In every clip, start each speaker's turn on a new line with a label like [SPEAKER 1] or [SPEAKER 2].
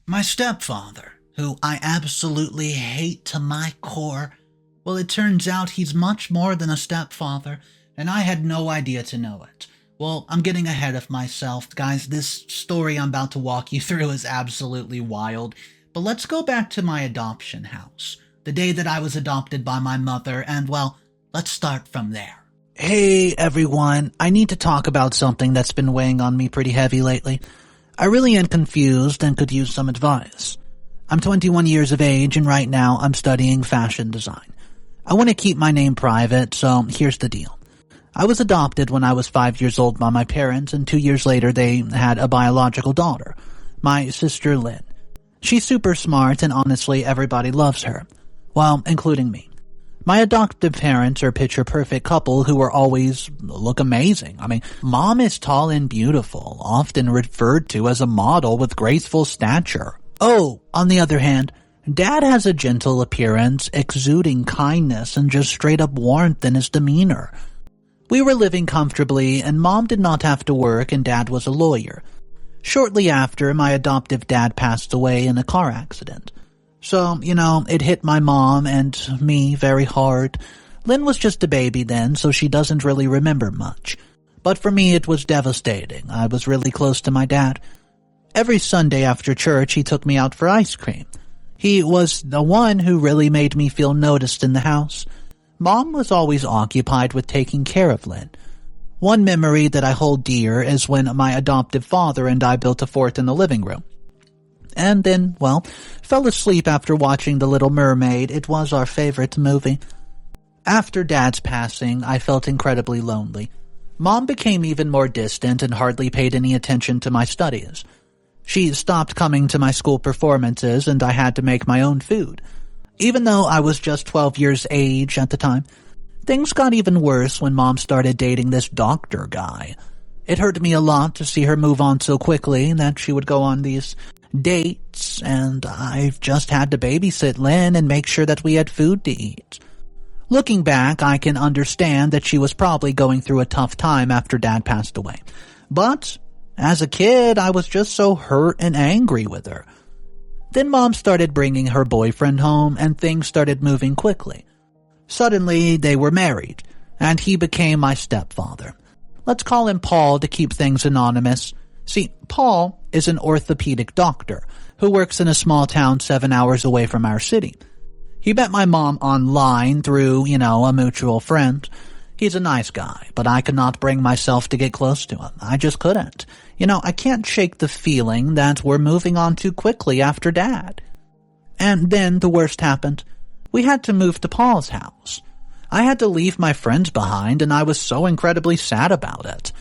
[SPEAKER 1] My stepfather, who I absolutely hate to my core, well, it turns out he's much more than a stepfather, and I had no idea to know it. Well, I'm getting ahead of myself, guys. This story I'm about to walk you through is absolutely wild. But let's go back to my adoption house, the day that I was adopted by my mother, and well, let's start from there. Hey everyone, I need to talk about something that's been weighing on me pretty heavy lately. I really am confused and could use some advice. I'm 21 years of age and right now I'm studying fashion design. I want to keep my name private, so here's the deal. I was adopted when I was 5 years old by my parents, and 2 years later they had a biological daughter, my sister Lynn. She's super smart and honestly everybody loves her. Well, including me. My adoptive parents are a picture-perfect couple who are always look amazing. I mean, mom is tall and beautiful, often referred to as a model with graceful stature. Oh, on the other hand, dad has a gentle appearance, exuding kindness and just straight-up warmth in his demeanor. We were living comfortably, and mom did not have to work, and dad was a lawyer. Shortly after, my adoptive dad passed away in a car accident. So, it hit my mom and me very hard. Lynn was just a baby then, so she doesn't really remember much. But for me, it was devastating. I was really close to my dad. Every Sunday after church, he took me out for ice cream. He was the one who really made me feel noticed in the house. Mom was always occupied with taking care of Lynn. One memory that I hold dear is when my adoptive father and I built a fort in the living room. And then, fell asleep after watching The Little Mermaid. It was our favorite movie. After Dad's passing, I felt incredibly lonely. Mom became even more distant and hardly paid any attention to my studies. She stopped coming to my school performances, and I had to make my own food. Even though I was just 12 years age at the time, things got even worse when Mom started dating this doctor guy. It hurt me a lot to see her move on so quickly that she would go on these dates, and I've just had to babysit Lynn and make sure that we had food to eat. Looking back, I can understand that she was probably going through a tough time after Dad passed away. But as a kid, I was just so hurt and angry with her. Then Mom started bringing her boyfriend home, and things started moving quickly. Suddenly, they were married, and he became my stepfather. Let's call him Paul to keep things anonymous. See, Paul is an orthopedic doctor who works in a small town 7 hours away from our city. He met my mom online through, a mutual friend. He's a nice guy, but I could not bring myself to get close to him. I just couldn't. I can't shake the feeling that we're moving on too quickly after Dad. And then the worst happened. We had to move to Paul's house. I had to leave my friends behind, and I was so incredibly sad about it.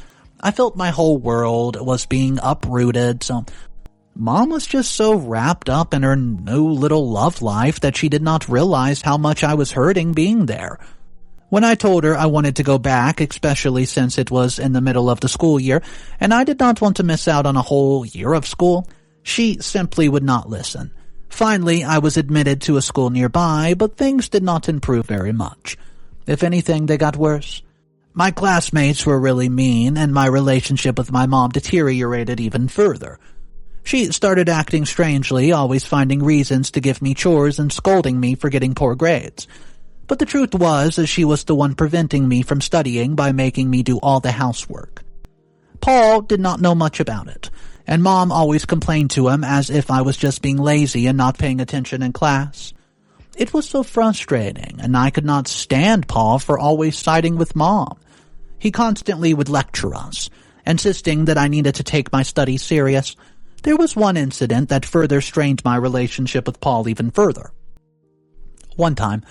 [SPEAKER 1] I felt my whole world was being uprooted, so Mom was just so wrapped up in her new little love life that she did not realize how much I was hurting being there. When I told her I wanted to go back, especially since it was in the middle of the school year, and I did not want to miss out on a whole year of school, she simply would not listen. Finally, I was admitted to a school nearby, but things did not improve very much. If anything, they got worse. My classmates were really mean, and my relationship with my mom deteriorated even further. She started acting strangely, always finding reasons to give me chores and scolding me for getting poor grades. But the truth was that she was the one preventing me from studying by making me do all the housework. Paul did not know much about it, and Mom always complained to him as if I was just being lazy and not paying attention in class. It was so frustrating, and I could not stand Paul for always siding with Mom. He constantly would lecture us, insisting that I needed to take my studies serious. There was one incident that further strained my relationship with Paul even further. One time,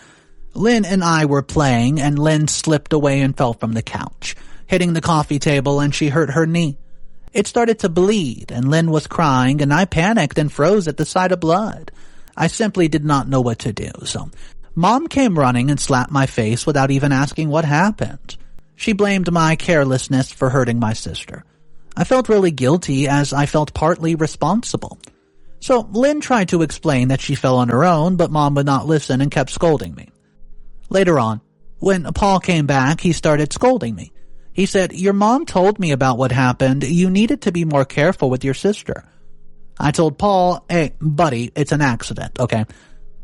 [SPEAKER 1] Lynn and I were playing, and Lynn slipped away and fell from the couch, hitting the coffee table, and she hurt her knee. It started to bleed, and Lynn was crying, and I panicked and froze at the sight of blood. I simply did not know what to do, so Mom came running and slapped my face without even asking what happened. She blamed my carelessness for hurting my sister. I felt really guilty as I felt partly responsible. So Lynn tried to explain that she fell on her own, but Mom would not listen and kept scolding me. Later on, when Paul came back, he started scolding me. He said, "Your mom told me about what happened. You needed to be more careful with your sister." I told Paul, "Hey, buddy, it's an accident, okay?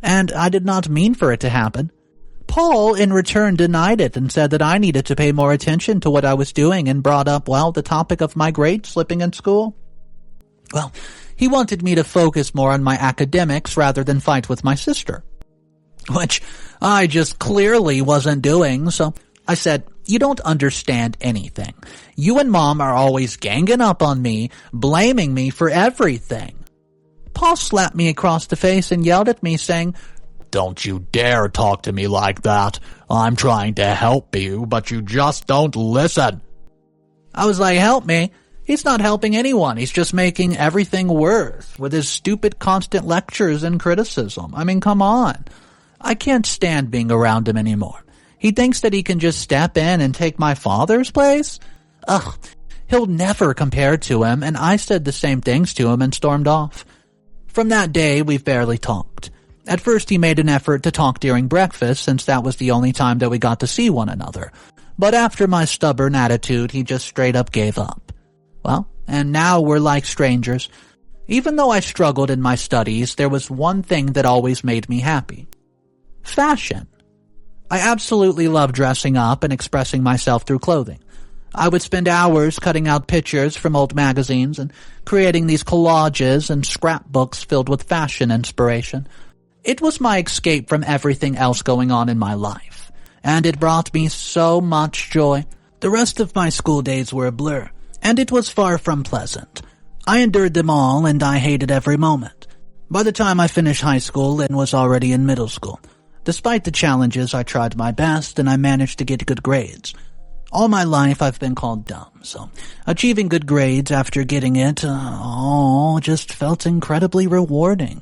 [SPEAKER 1] And I did not mean for it to happen." Paul, in return, denied it and said that I needed to pay more attention to what I was doing and brought up, well, the topic of my grade slipping in school. Well, he wanted me to focus more on my academics rather than fight with my sister, which I just clearly wasn't doing, so I said, "You don't understand anything. You and Mom are always ganging up on me, blaming me for everything." Paul slapped me across the face and yelled at me, saying, "Don't you dare talk to me like that. I'm trying to help you, but you just don't listen." I was like, "Help me? He's not helping anyone. He's just making everything worse with his stupid constant lectures and criticism. I mean, come on. I can't stand being around him anymore. He thinks that he can just step in and take my father's place? Ugh, he'll never compare to him," and I said the same things to him and stormed off. From that day, we've barely talked. At first, he made an effort to talk during breakfast, since that was the only time that we got to see one another. But after my stubborn attitude, he just straight up gave up. Well, and now we're like strangers. Even though I struggled in my studies, there was one thing that always made me happy. Fashion. I absolutely love dressing up and expressing myself through clothing. I would spend hours cutting out pictures from old magazines and creating these collages and scrapbooks filled with fashion inspiration. It was my escape from everything else going on in my life, and it brought me so much joy. The rest of my school days were a blur, and it was far from pleasant. I endured them all, and I hated every moment. By the time I finished high school, Lynn was already in middle school. Despite the challenges, I tried my best, and I managed to get good grades. All my life, I've been called dumb, so achieving good grades after getting it, just felt incredibly rewarding.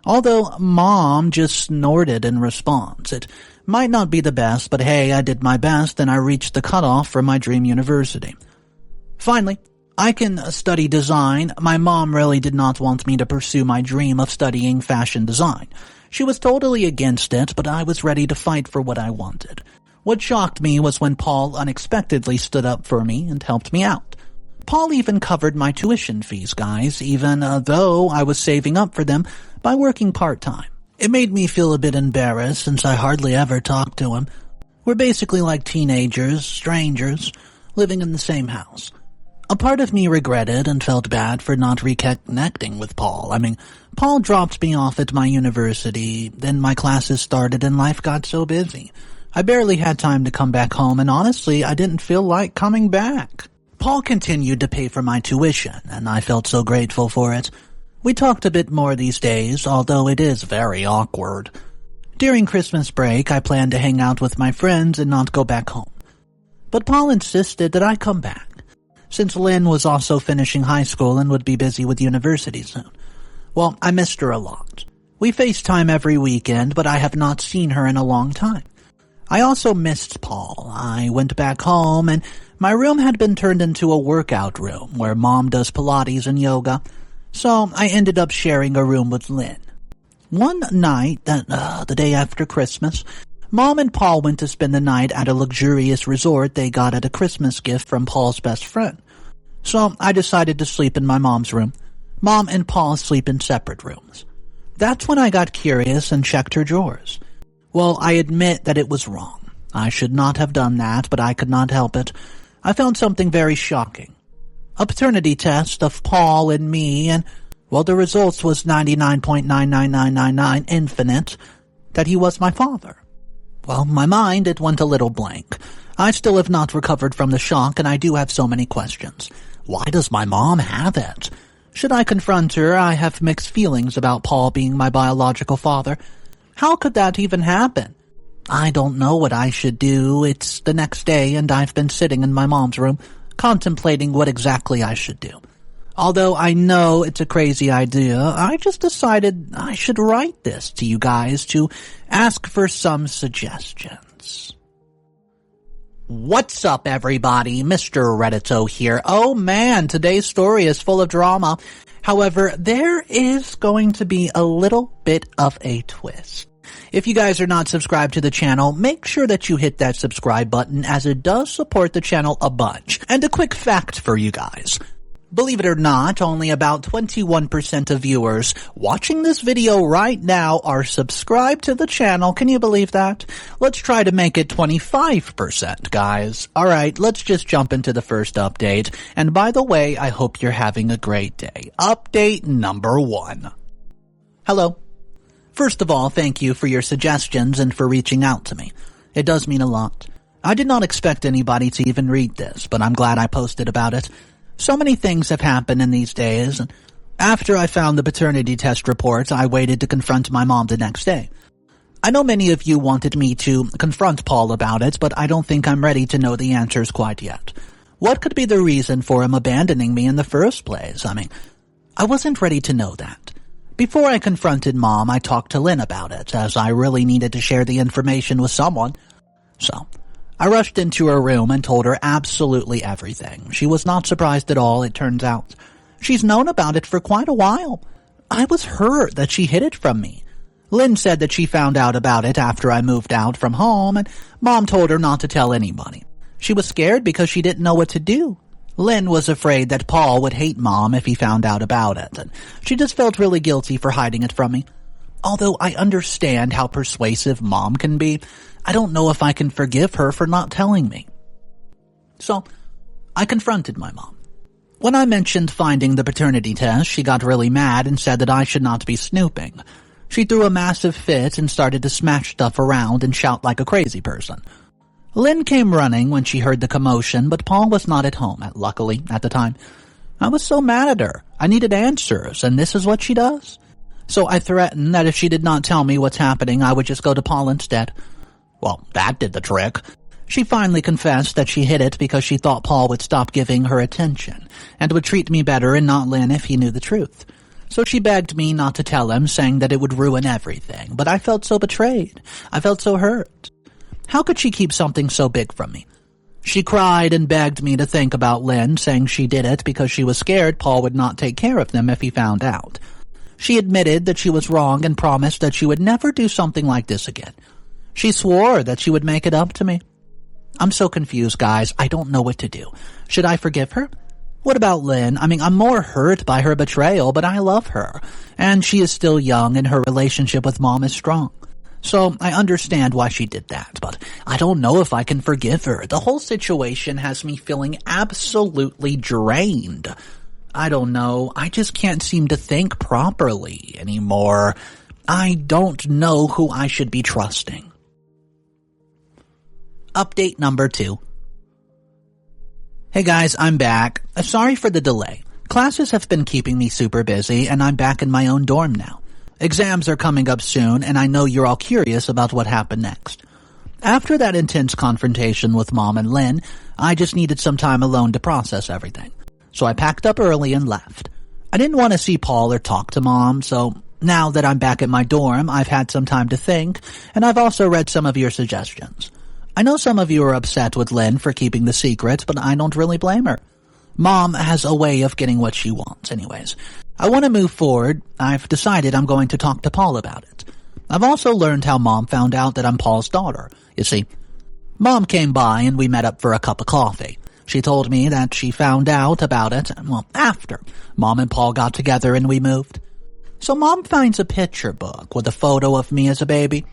[SPEAKER 1] Although Mom just snorted in response. It might not be the best, but hey, I did my best and I reached the cutoff for my dream university. Finally, I can study design. My mom really did not want me to pursue my dream of studying fashion design. She was totally against it, but I was ready to fight for what I wanted. What shocked me was when Paul unexpectedly stood up for me and helped me out. Paul even covered my tuition fees, guys, even though I was saving up for them by working part-time. It made me feel a bit embarrassed since I hardly ever talked to him. We're basically like teenagers, strangers, living in the same house. A part of me regretted and felt bad for not reconnecting with Paul. I mean, Paul dropped me off at my university, then my classes started and life got so busy. I barely had time to come back home, and honestly, I didn't feel like coming back. Paul continued to pay for my tuition, and I felt so grateful for it. We talked a bit more these days, although it is very awkward. During Christmas break, I planned to hang out with my friends and not go back home. But Paul insisted that I come back, since Lynn was also finishing high school and would be busy with university soon. Well, I missed her a lot. We FaceTime every weekend, but I have not seen her in a long time. I also missed Paul. I went back home, and my room had been turned into a workout room where Mom does Pilates and yoga, so I ended up sharing a room with Lynn. One night, the day after Christmas, Mom and Paul went to spend the night at a luxurious resort they got at a Christmas gift from Paul's best friend. So I decided to sleep in my mom's room. Mom and Paul sleep in separate rooms. That's when I got curious and checked her drawers. Well, I admit that it was wrong. I should not have done that, but I could not help it. I found something very shocking. A paternity test of Paul and me, and, well, the results was 99.99999 infinite, that he was my father. Well, my mind, it went a little blank. I still have not recovered from the shock, and I do have so many questions. Why does my mom have it? Should I confront her? I have mixed feelings about Paul being my biological father. How could that even happen? I don't know what I should do. It's the next day, and I've been sitting in my mom's room, contemplating what exactly I should do. Although I know it's a crazy idea, I just decided I should write this to you guys to ask for some suggestions. What's up, everybody? Mr. Reddito here. Oh man, today's story is full of drama. However, there is going to be a little bit of a twist. If you guys are not subscribed to the channel, make sure that you hit that subscribe button, as it does support the channel a bunch. And a quick fact for you guys. Believe it or not, only about 21% of viewers watching this video right now are subscribed to the channel. Can you believe that? Let's try to make it 25%, guys. Alright, let's just jump into the first update. And by the way, I hope you're having a great day. Update number 1. Hello. First of all, thank you for your suggestions and for reaching out to me. It does mean a lot. I did not expect anybody to even read this, but I'm glad I posted about it. So many things have happened in these days. After I found the paternity test report, I waited to confront my mom the next day. I know many of you wanted me to confront Paul about it, but I don't think I'm ready to know the answers quite yet. What could be the reason for him abandoning me in the first place? I wasn't ready to know that. Before I confronted Mom, I talked to Lynn about it, as I really needed to share the information with someone. So, I rushed into her room and told her absolutely everything. She was not surprised at all, it turns out. She's known about it for quite a while. I was hurt that she hid it from me. Lynn said that she found out about it after I moved out from home, and Mom told her not to tell anybody. She was scared because she didn't know what to do. Lynn was afraid that Paul would hate Mom if he found out about it, and she just felt really guilty for hiding it from me. Although I understand how persuasive Mom can be, I don't know if I can forgive her for not telling me. So, I confronted my mom. When I mentioned finding the paternity test, she got really mad and said that I should not be snooping. She threw a massive fit and started to smash stuff around and shout like a crazy person. Lynn came running when she heard the commotion, but Paul was not at home, luckily, at the time. I was so mad at her. I needed answers, and this is what she does. So I threatened that if she did not tell me what's happening, I would just go to Paul instead. Well, that did the trick. She finally confessed that she hid it because she thought Paul would stop giving her attention and would treat me better and not Lynn if he knew the truth. So she begged me not to tell him, saying that it would ruin everything. But I felt so betrayed. I felt so hurt. How could she keep something so big from me? She cried and begged me to think about Lynn, saying she did it because she was scared Paul would not take care of them if he found out. She admitted that she was wrong and promised that she would never do something like this again. She swore that she would make it up to me. I'm so confused, guys. I don't know what to do. Should I forgive her? What about Lynn? I'm more hurt by her betrayal, but I love her. And she is still young and her relationship with Mom is strong. So I understand why she did that, but I don't know if I can forgive her. The whole situation has me feeling absolutely drained. I don't know. I just can't seem to think properly anymore. I don't know who I should be trusting. Update number 2. Hey guys, I'm back. Sorry for the delay. Classes have been keeping me super busy, and I'm back in my own dorm now. Exams are coming up soon, and I know you're all curious about what happened next. After that intense confrontation with Mom and Lynn, I just needed some time alone to process everything. So I packed up early and left. I didn't want to see Paul or talk to Mom, so now that I'm back at my dorm, I've had some time to think, and I've also read some of your suggestions. I know some of you are upset with Lynn for keeping the secret, but I don't really blame her. Mom has a way of getting what she wants anyways. I want to move forward. I've decided I'm going to talk to Paul about it. I've also learned how Mom found out that I'm Paul's daughter. You see, Mom came by and we met up for a cup of coffee. She told me that she found out about it, after Mom and Paul got together and we moved. So Mom finds a picture book with a photo of me as a baby.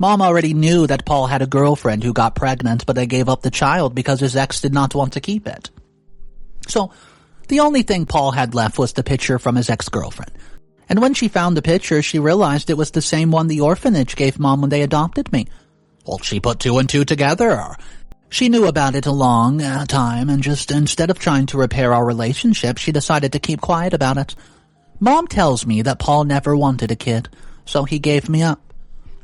[SPEAKER 1] Mom already knew that Paul had a girlfriend who got pregnant, but they gave up the child because his ex did not want to keep it. So, the only thing Paul had left was the picture from his ex-girlfriend. And when she found the picture, she realized it was the same one the orphanage gave Mom when they adopted me. Well, she put 2 and 2 together. She knew about it a long time, and just instead of trying to repair our relationship, she decided to keep quiet about it. Mom tells me that Paul never wanted a kid, so he gave me up.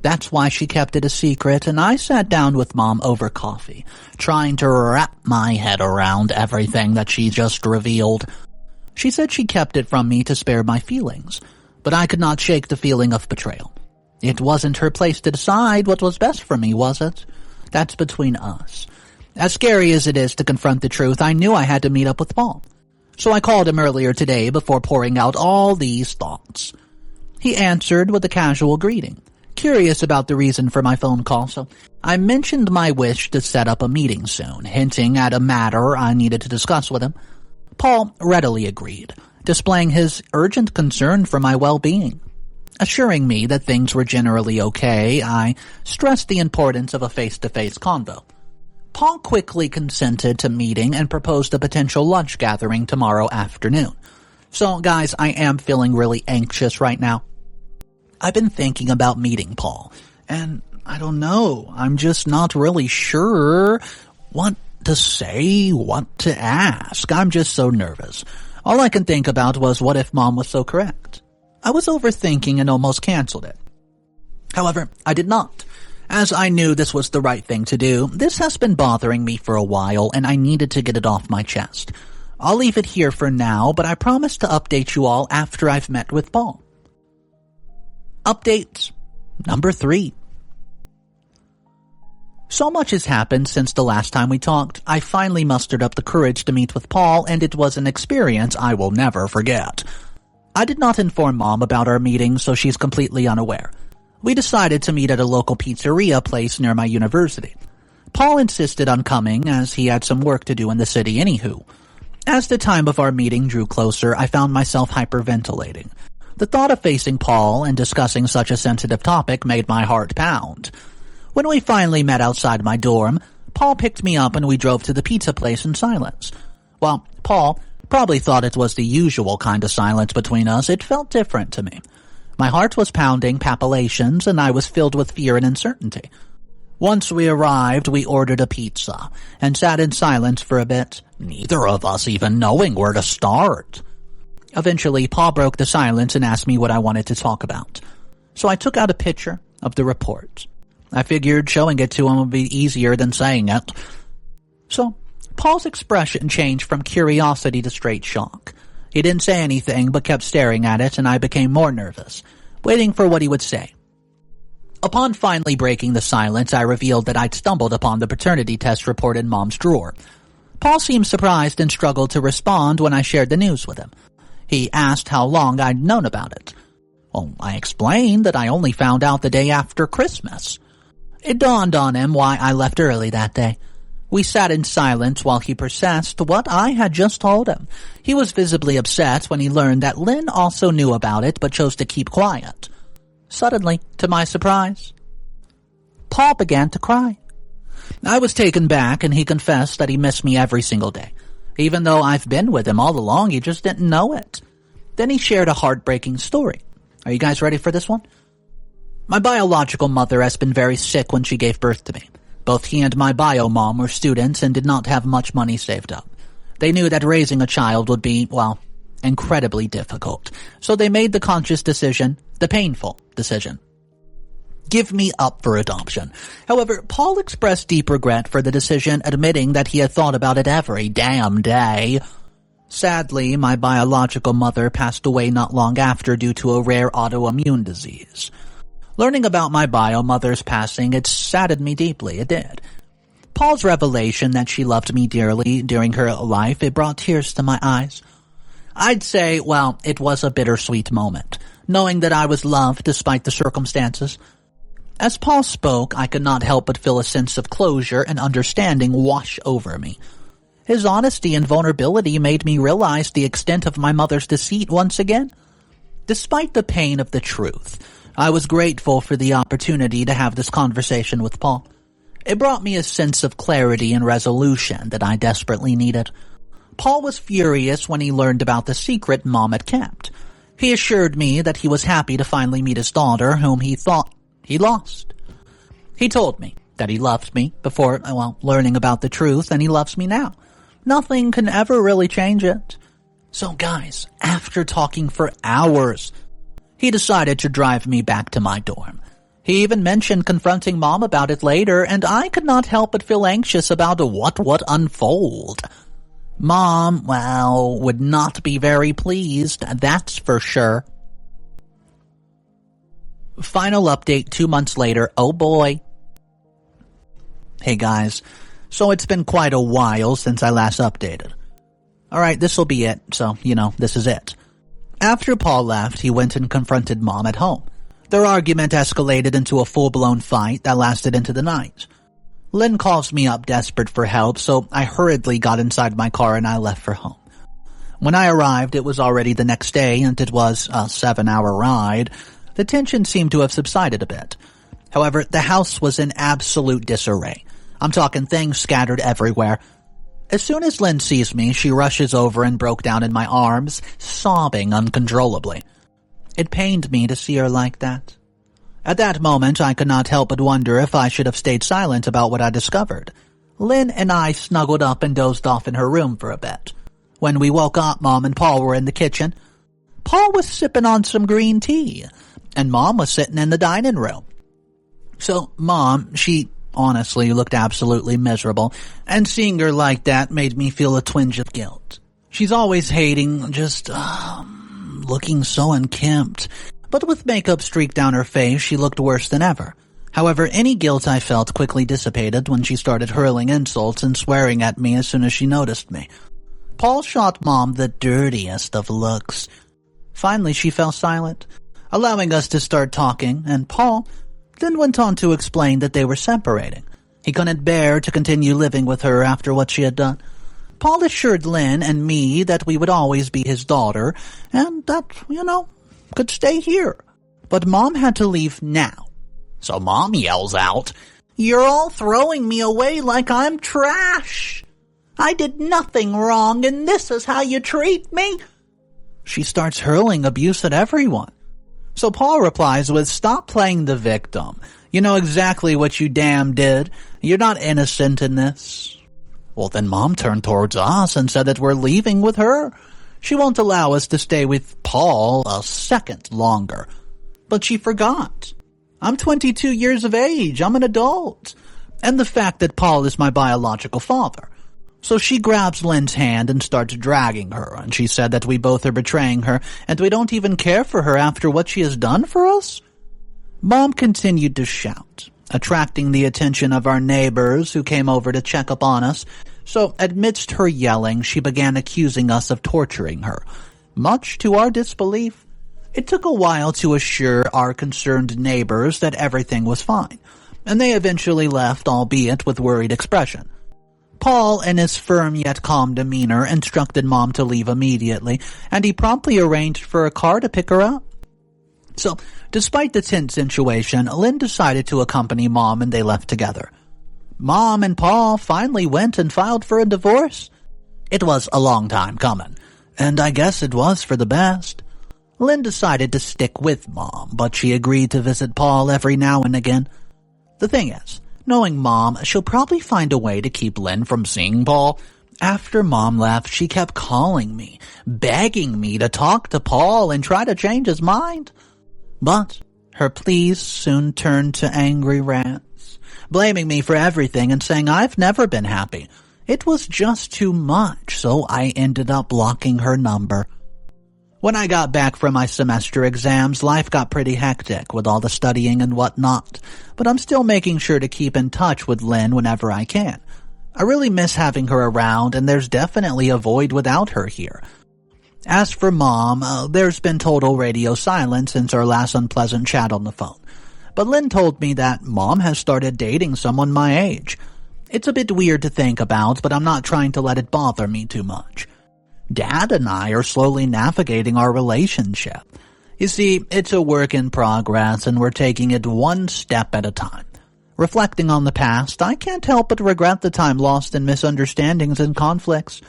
[SPEAKER 1] That's why she kept it a secret, and I sat down with Mom over coffee, trying to wrap my head around everything that she just revealed. She said she kept it from me to spare my feelings, but I could not shake the feeling of betrayal. It wasn't her place to decide what was best for me, was it? That's between us. As scary as it is to confront the truth, I knew I had to meet up with Paul. So I called him earlier today before pouring out all these thoughts. He answered with a casual greeting. Curious about the reason for my phone call, so I mentioned my wish to set up a meeting soon, hinting at a matter I needed to discuss with him. Paul readily agreed, displaying his urgent concern for my well-being. Assuring me that things were generally okay, I stressed the importance of a face-to-face convo. Paul quickly consented to meeting and proposed a potential lunch gathering tomorrow afternoon. So, guys, I am feeling really anxious right now. I've been thinking about meeting Paul, and I don't know, I'm just not really sure what to say, what to ask. I'm just so nervous. All I can think about was what if Mom was so correct. I was overthinking and almost canceled it. However, I did not, as I knew this was the right thing to do. This has been bothering me for a while, and I needed to get it off my chest. I'll leave it here for now, but I promise to update you all after I've met with Paul. Update number 3. So much has happened since the last time we talked. I finally mustered up the courage to meet with Paul, and it was an experience I will never forget. I did not inform Mom about our meeting, so she's completely unaware. We decided to meet at a local pizzeria place near my university. Paul insisted on coming, as he had some work to do in the city anywho. As the time of our meeting drew closer, I found myself hyperventilating. The thought of facing Paul and discussing such a sensitive topic made my heart pound. When we finally met outside my dorm, Paul picked me up and we drove to the pizza place in silence. While Paul probably thought it was the usual kind of silence between us, it felt different to me. My heart was pounding palpitations, and I was filled with fear and uncertainty. Once we arrived, we ordered a pizza and sat in silence for a bit, neither of us even knowing where to start. Eventually, Paul broke the silence and asked me what I wanted to talk about. So I took out a picture of the report. I figured showing it to him would be easier than saying it. So, Paul's expression changed from curiosity to straight shock. He didn't say anything but kept staring at it, and I became more nervous, waiting for what he would say. Upon finally breaking the silence, I revealed that I'd stumbled upon the paternity test report in Mom's drawer. Paul seemed surprised and struggled to respond when I shared the news with him. He asked how long I'd known about it. Well, I explained that I only found out the day after Christmas. It dawned on him why I left early that day. We sat in silence while he processed what I had just told him. He was visibly upset when he learned that Lynn also knew about it but chose to keep quiet. Suddenly, to my surprise, Paul began to cry. I was taken back, and he confessed that he missed me every single day. Even though I've been with him all along, he just didn't know it. Then he shared a heartbreaking story. Are you guys ready for this one? My biological mother has been very sick when she gave birth to me. Both he and my bio mom were students and did not have much money saved up. They knew that raising a child would be, well, incredibly difficult. So they made the conscious decision, the painful decision. Give me up for adoption. However, Paul expressed deep regret for the decision, admitting that he had thought about it every damn day. Sadly, my biological mother passed away not long after due to a rare autoimmune disease. Learning about my bio mother's passing, it saddened me deeply, it did. Paul's revelation that she loved me dearly during her life, it brought tears to my eyes. I'd say, well, it was a bittersweet moment, knowing that I was loved despite the circumstances. As Paul spoke, I could not help but feel a sense of closure and understanding wash over me. His honesty and vulnerability made me realize the extent of my mother's deceit once again. Despite the pain of the truth, I was grateful for the opportunity to have this conversation with Paul. It brought me a sense of clarity and resolution that I desperately needed. Paul was furious when he learned about the secret Mom had kept. He assured me that he was happy to finally meet his daughter, whom he thought he lost. He told me that he loved me before, learning about the truth, and he loves me now. Nothing can ever really change it. So guys, after talking for hours, he decided to drive me back to my dorm. He even mentioned confronting Mom about it later, and I could not help but feel anxious about what would unfold. Mom, would not be very pleased, that's for sure. Final update 2 months later, oh boy. Hey guys, so it's been quite a while since I last updated. Alright, this'll be it, so, this is it. After Paul left, he went and confronted Mom at home. Their argument escalated into a full-blown fight that lasted into the night. Lynn calls me up desperate for help, so I hurriedly got inside my car and I left for home. When I arrived, it was already the next day, and it was a 7-hour ride. The tension seemed to have subsided a bit. However, the house was in absolute disarray. I'm talking things scattered everywhere. As soon as Lynn sees me, she rushes over and broke down in my arms, sobbing uncontrollably. It pained me to see her like that. At that moment, I could not help but wonder if I should have stayed silent about what I discovered. Lynn and I snuggled up and dozed off in her room for a bit. When we woke up, Mom and Paul were in the kitchen. Paul was sipping on some green tea, and Mom was sitting in the dining room. So, Mom, she honestly looked absolutely miserable, and seeing her like that made me feel a twinge of guilt. She's always hating, just, looking so unkempt. But with makeup streaked down her face, she looked worse than ever. However, any guilt I felt quickly dissipated when she started hurling insults and swearing at me as soon as she noticed me. Paul shot Mom the dirtiest of looks. Finally, she fell silent, allowing us to start talking, and Paul then went on to explain that they were separating. He couldn't bear to continue living with her after what she had done. Paul assured Lynn and me that we would always be his daughter, and that, could stay here. But Mom had to leave now. So Mom yells out, "You're all throwing me away like I'm trash. I did nothing wrong, and this is how you treat me." She starts hurling abuse at everyone. So Paul replies with, "Stop playing the victim. You know exactly what you damn did. You're not innocent in this." Well, then Mom turned towards us and said that we're leaving with her. She won't allow us to stay with Paul a second longer. But she forgot. I'm 22 years of age. I'm an adult. And the fact that Paul is my biological father. So she grabs Lynn's hand and starts dragging her, and she said that we both are betraying her, and we don't even care for her after what she has done for us? Mom continued to shout, attracting the attention of our neighbors who came over to check up on us. So amidst her yelling, she began accusing us of torturing her. Much to our disbelief, it took a while to assure our concerned neighbors that everything was fine, and they eventually left, albeit with worried expression. Paul, in his firm yet calm demeanor, instructed Mom to leave immediately, and he promptly arranged for a car to pick her up. So, despite the tense situation, Lynn decided to accompany Mom and they left together. Mom and Paul finally went and filed for a divorce. It was a long time coming, and I guess it was for the best. Lynn decided to stick with Mom, but she agreed to visit Paul every now and again. The thing is, knowing Mom, she'll probably find a way to keep Lynn from seeing Paul. After Mom left, she kept calling me, begging me to talk to Paul and try to change his mind. But her pleas soon turned to angry rants, blaming me for everything and saying I've never been happy. It was just too much, so I ended up blocking her number. When I got back from my semester exams, life got pretty hectic with all the studying and whatnot, but I'm still making sure to keep in touch with Lynn whenever I can. I really miss having her around, and there's definitely a void without her here. As for Mom, there's been total radio silence since our last unpleasant chat on the phone. But Lynn told me that Mom has started dating someone my age. It's a bit weird to think about, but I'm not trying to let it bother me too much. Dad and I are slowly navigating our relationship. You see, it's a work in progress, and we're taking it one step at a time. Reflecting on the past, I can't help but regret the time lost in misunderstandings and conflicts.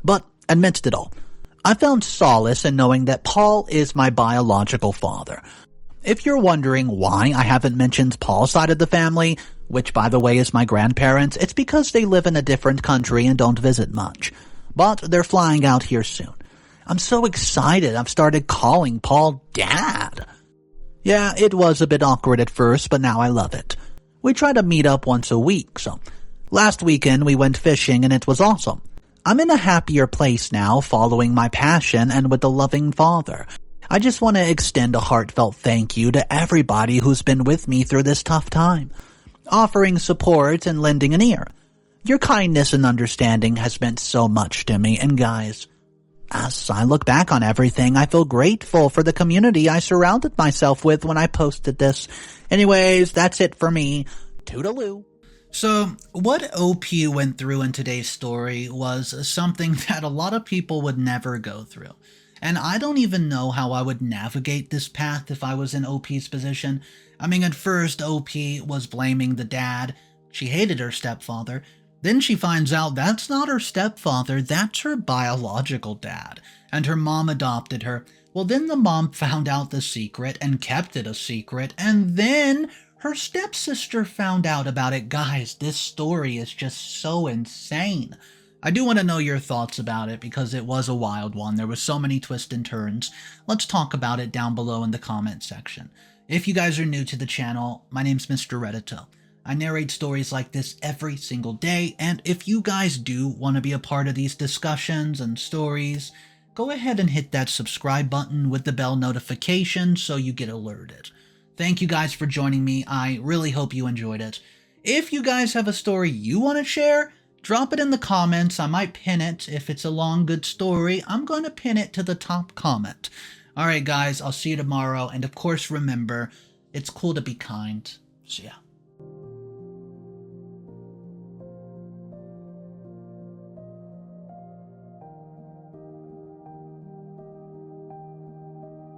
[SPEAKER 1] But amidst it all, I found solace in knowing that Paul is my biological father. If you're wondering why I haven't mentioned Paul's side of the family, which by the way is my grandparents, it's because they live in a different country and don't visit much. But they're flying out here soon. I'm so excited I've started calling Paul Dad. Yeah, it was a bit awkward at first, but now I love it. We try to meet up once a week, so last weekend we went fishing and it was awesome. I'm in a happier place now following my passion and with a loving father. I just want to extend a heartfelt thank you to everybody who's been with me through this tough time, offering support and lending an ear. Your kindness and understanding has meant so much to me, and guys, as I look back on everything, I feel grateful for the community I surrounded myself with when I posted this. Anyways, that's it for me. Toodaloo. So, what OP went through in today's story was something that a lot of people would never go through. And I don't even know how I would navigate this path if I was in OP's position. I mean, at first, OP was blaming the dad. She hated her stepfather. Then she finds out that's not her stepfather, that's her biological dad. And her mom adopted her. Well, then the mom found out the secret and kept it a secret. And then her stepsister found out about it. Guys, this story is just so insane. I do want to know your thoughts about it because it was a wild one. There were so many twists and turns. Let's talk about it down below in the comment section. If you guys are new to the channel, my name's Mr. Reddito. I narrate stories like this every single day, and if you guys do want to be a part of these discussions and stories, go ahead and hit that subscribe button with the bell notification so you get alerted. Thank you guys for joining me. I really hope you enjoyed it. If you guys have a story you want to share, drop it in the comments. I might pin it. If it's a long, good story, I'm going to pin it to the top comment. Alright guys, I'll see you tomorrow. And of course, remember, it's cool to be kind. See ya.